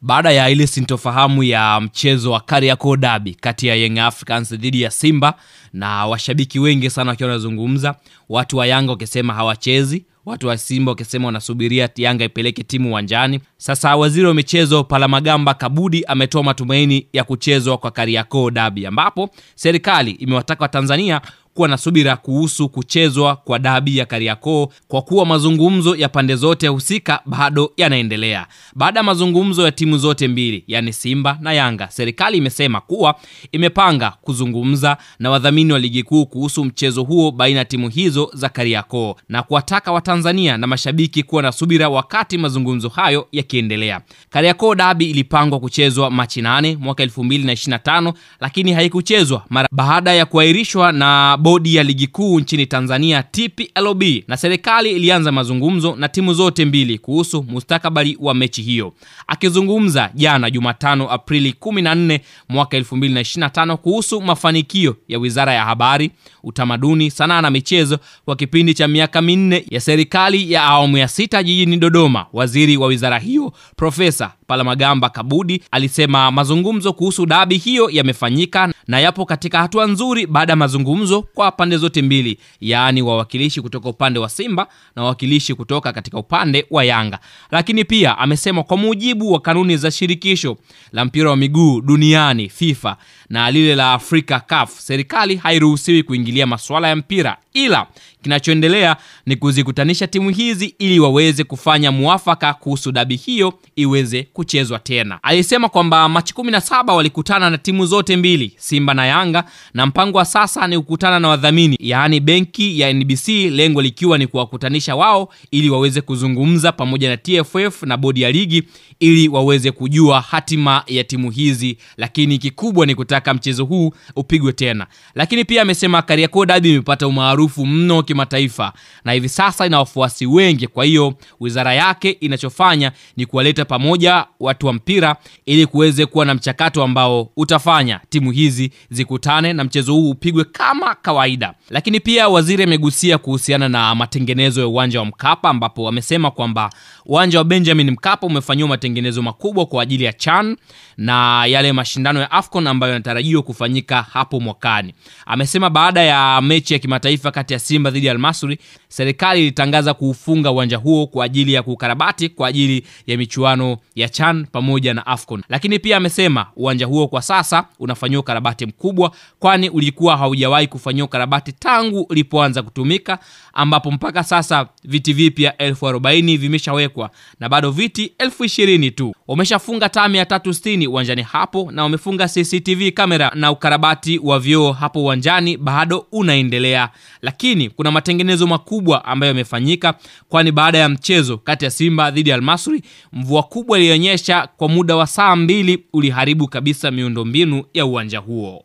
Baada ya ile sintofahamu ya mchezo wa Kariakoo Derby kati ya Young Africans dhidi ya Simba, na washabiki wengi sana wakiwa wanazungumza, watu wa Yanga wakisema hawachezi, watu wa Simba wakisema wanasubiria Yanga ipeleke timu uwanjani. Sasa waziri wa michezo Palamagamba Kabudi ametoa matumaini ya kuchezwa kwa Kariakoo Derby, ambapo serikali imewataka Watanzania kuwa na subira kuhusu kuchezwa kwa dabi ya Kariakoo kwa kuwa mazungumzo ya pande zote husika bado yanaendelea. Baada ya mazungumzo ya timu zote mbili, yani Simba na Yanga, serikali imesema kuwa imepanga kuzungumza na wadhamini wa ligi kuu kuhusu mchezo huo baina ya timu hizo za Kariakoo, na kuwataka Watanzania na mashabiki kuwa na subira wakati mazungumzo hayo yakiendelea. Kariakoo Derby ilipangwa kuchezwa Machi 8 mwaka 2025, lakini haikuchezwa mara baada ya kuahirishwa na bodi ya ligi kuu nchini Tanzania TPLB, na serikali ilianza mazungumzo na timu zote mbili kuhusu mustakabali wa mechi hiyo. Akizungumza jana Jumatano Aprili 14 mwaka 2025 kuhusu mafanikio ya Wizara ya Habari, Utamaduni, Sanaa na Michezo kwa kipindi cha miaka 4 ya serikali ya awamu ya 6 jijini Dodoma, waziri wa wizara hiyo Profesa Palamagamba Kabudi alisema mazungumzo kuhusu dabi hiyo yamefanyika na yapo katika hatua nzuri baada ya mazungumzo kwa pande zote mbili, yaani wawakilishi kutoka upande wa Simba na wawakilishi kutoka katika upande wa Yanga. Lakini pia amesema kwa mujibu wa kanuni za shirikisho la mpira wa miguu duniani FIFA na lile la Afrika CAF, serikali hairuhusiwi kuingilia masuala ya mpira, ila kinachoendelea ni kuzikutanisha timu hizi ili waweze kufanya muafaka kuhusu dabi hiyo iweze kuchezwa tena. Alisema kwamba Machi 17 walikutana na timu zote mbili, Simba na Yanga, na mpango wa sasa ni kukutana na wadhamini, yaani benki ya NBC, lengo likiwa ni kuwakutanisha wao ili waweze kuzungumza pamoja na TFF na bodi ya ligi ili waweze kujua hatima ya timu hizi, lakini kikubwa ni kutaka mchezo huu upigwe tena. Lakini pia amesema Kariakoo Derby imepata umaarufu mno kimataifa na hivi sasa ina wafuasi wengi, kwa hiyo wizara yake inachofanya ni kuwaleta pamoja watu wa mpira ili kuweze kuwa na mchakato ambao utafanya timu hizi zikutane na mchezo huu upigwe kama kawaida. Lakini pia waziri amegusia kuhusiana na matengenezo ya uwanja wa Mkapa, ambapo amesema kwamba uwanja wa Benjamin Mkapa umefanywa matengenezo makubwa kwa ajili ya CHAN na yale mashindano ya AFCON ambayo yanatarajiwa kufanyika hapo mwakani. Amesema baada ya mechi ya kimataifa kati ya Simba dhidi ya Al-Masry, serikali ilitangaza kuufunga uwanja huo kwa ajili ya kukarabati kwa ajili ya michuano ya CHAN pamoja na AFCON. Lakini pia amesema uwanja huo kwa sasa unafanywa ukarabati mkubwa, kwani ulikuwa haujawahi kufanywa ukarabati tangu ulipoanza kutumika, ambapo mpaka sasa viti vipya 40,000 vimeshawekwa na bado viti 20,000 tu. Wameshafunga taa 360 uwanjani hapo na wamefunga CCTV kamera, na ukarabati wa vyoo hapo uwanjani bado unaendelea. Lakini kuna matengenezo makubwa ambayo yamefanyika, kwani baada ya mchezo kati ya Simba dhidi ya Al-Masry, mvua kubwa ilionyesha kwa muda wa saa 2 uliharibu kabisa miundombinu ya uwanja huo.